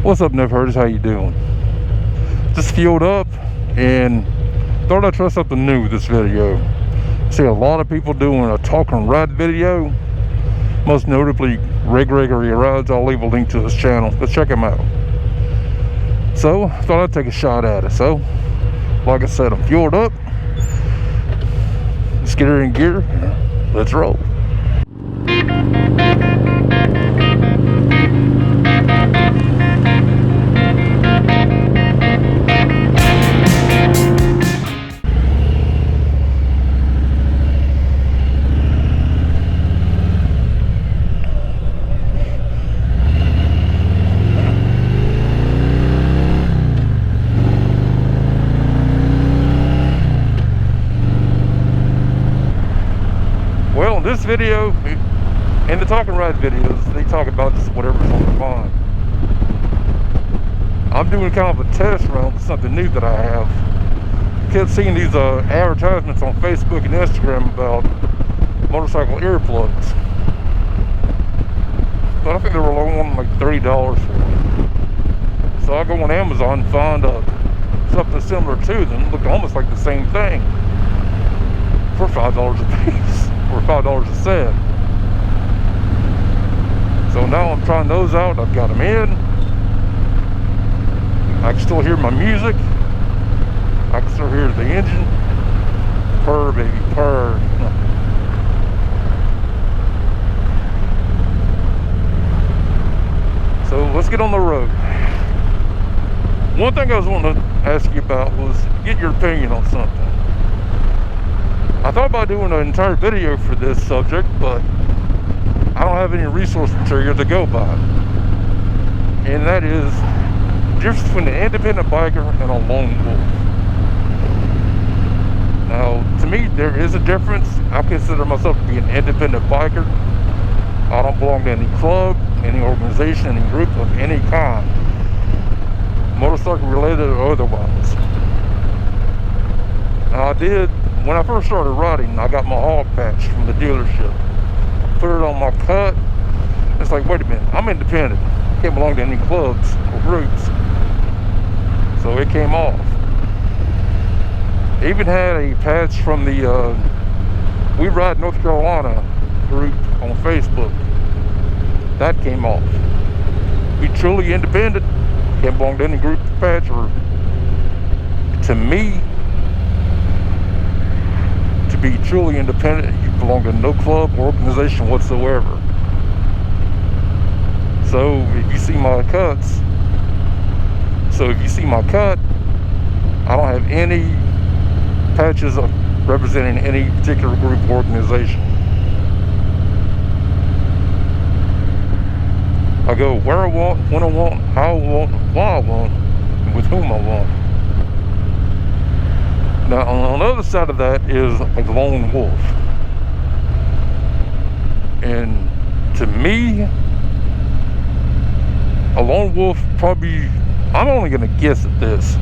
What's up, Never Heard? How you doing? Just fueled up and thought I'd try something new with this video. See a lot of people doing a talk and ride video, most notably Greg Gregory Rides. I'll leave a link to his channel. Let's check him out. So thought I'd take a shot at it. So like I said, I'm fueled up. Let's get her in gear. Let's roll. Well, in this video, in the talk and ride videos, they talk about just whatever's on their mind. I'm doing kind of a test run with something new that I have. Kept seeing these advertisements on Facebook and Instagram about motorcycle earplugs. But I think they were only like $30 for it. So I go on Amazon and find something similar to them. Looked almost like the same thing for $5 a piece. Or $5 a set. So now I'm trying those out. I've got them in. I can still hear my music. I can still hear the engine. Purr, baby, purr. So let's get on the road. One thing I was wanting to ask you about was get your opinion on something. I thought about doing an entire video for this subject, but I don't have any resource material to go by. And that is the difference between an independent biker and a lone wolf. Now, to me, there is a difference. I consider myself to be an independent biker. I don't belong to any club, any organization, any group of any kind, motorcycle related or otherwise. Now, when I first started riding, I got my hog patch from the dealership. Put it on my cut. It's like, wait a minute, I'm independent. Can't belong to any clubs or groups. So it came off. Even had a patch from the We Ride North Carolina group on Facebook. That came off. Be truly independent. Can't belong to any group patch or, to me, to be truly independent, you belong to no club or organization whatsoever. So if you see my cuts, I don't have any patches representing any particular group or organization. I go where I want, when I want, how I want, why I want, and with whom I want. Now, on the other side of that is a lone wolf. And to me, a lone wolf probably, I'm only going to guess at this,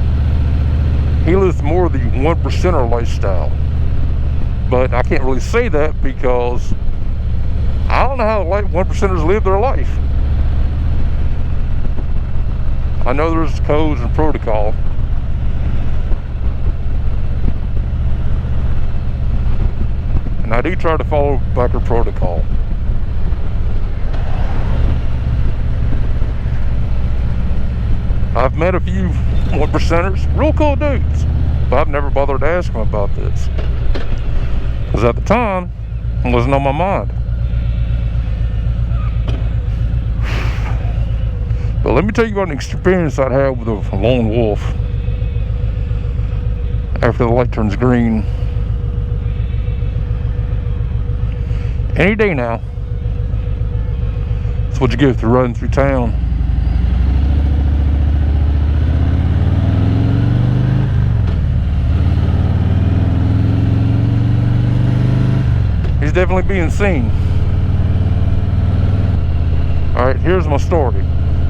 he lives more of the 1%er lifestyle. But I can't really say that because I don't know how 1%ers live their life. I know there's codes and protocol. And I do try to follow biker protocol. I've met a few 1%ers, real cool dudes, but I've never bothered to ask them about this. Because at the time, it wasn't on my mind. But let me tell you about an experience I had with a lone wolf after the light turns green. Any day now. That's what you get through riding through town. He's definitely being seen. Alright, here's my story.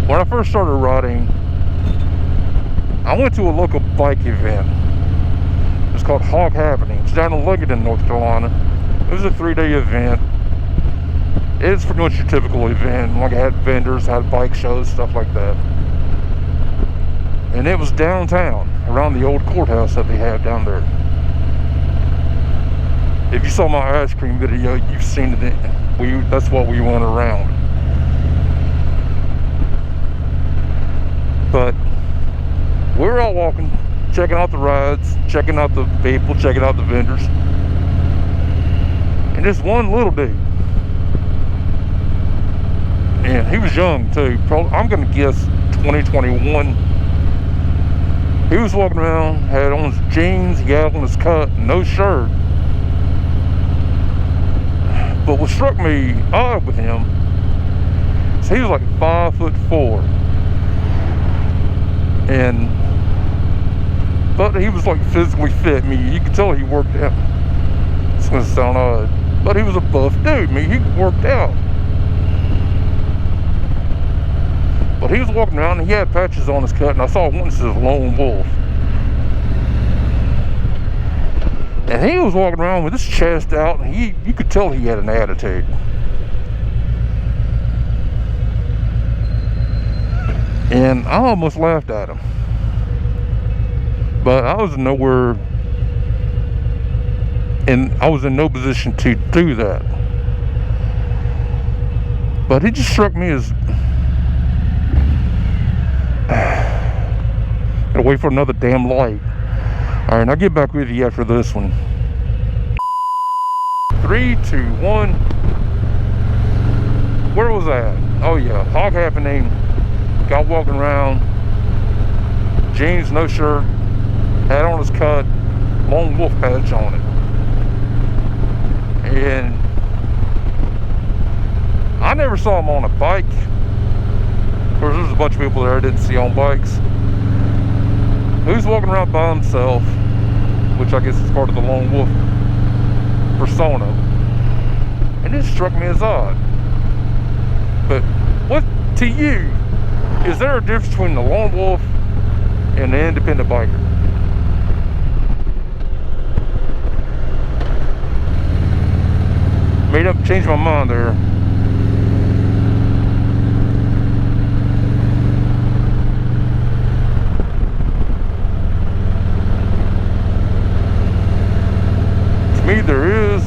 When I first started riding, I went to a local bike event. It's called Hog Happening. It's down in Legaton, North Carolina. It was a 3-day event. It's pretty much your typical event. Like I had vendors, had bike shows, stuff like that. And it was downtown, around the old courthouse that they have down there. If you saw my ice cream video, you've seen it. That's what we went around. But we're all walking, checking out the rides, checking out the people, checking out the vendors. And this one little dude, and he was young too, probably, I'm gonna guess 2021. He was walking around, had on his jeans, he had on his cut, no shirt. But what struck me odd with him is he was like 5'4", but he was like physically fit. I mean, you could tell he worked out. It's gonna sound odd, but he was a buff dude. I mean, he worked out. But he was walking around and he had patches on his cut, and I saw one that says Lone Wolf. And he was walking around with his chest out, and you could tell he had an attitude. And I almost laughed at him. But I was in no position to do that. But he just struck me as gotta wait for another damn light. Alright, I'll get back with you after this one. 3, 2, 1. Where was that? Oh yeah, hog happening. Guy walking around, jeans, no shirt, hat on his cut, Lone Wolf patch on it. And I never saw him on a bike. Of course, there's a bunch of people there I didn't see on bikes. He was walking around by himself, which I guess is part of the Lone Wolf persona. And it struck me as odd. But what, to you, is there a difference between the Lone Wolf and the independent biker? Made up, changed my mind there. To me, there is.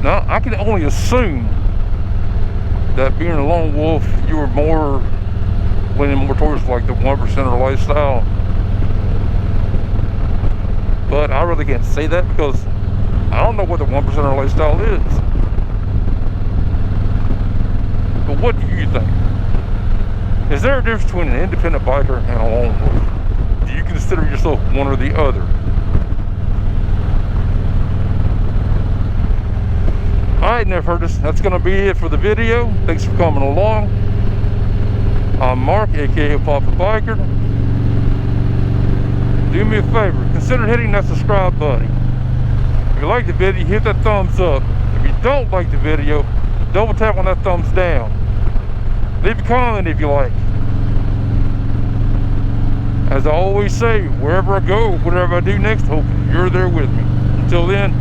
Now, I can only assume that being a Lone Wolf, you were leaning more towards like the 1%er lifestyle. But I really can't say that because I don't know what the 1%er lifestyle is. But what do you think? Is there a difference between an independent biker and a Lone Wolf? Do you consider yourself one or the other? Alright, Neferdus, that's going to be it for the video. Thanks for coming along. I'm Mark, aka Papa Biker. Do me a favor, consider hitting that subscribe button. If you like the video, hit that thumbs up. If you don't like the video, double tap on that thumbs down. Leave a comment if you like. As I always say, wherever I go, whatever I do next, hope you're there with me. Until then,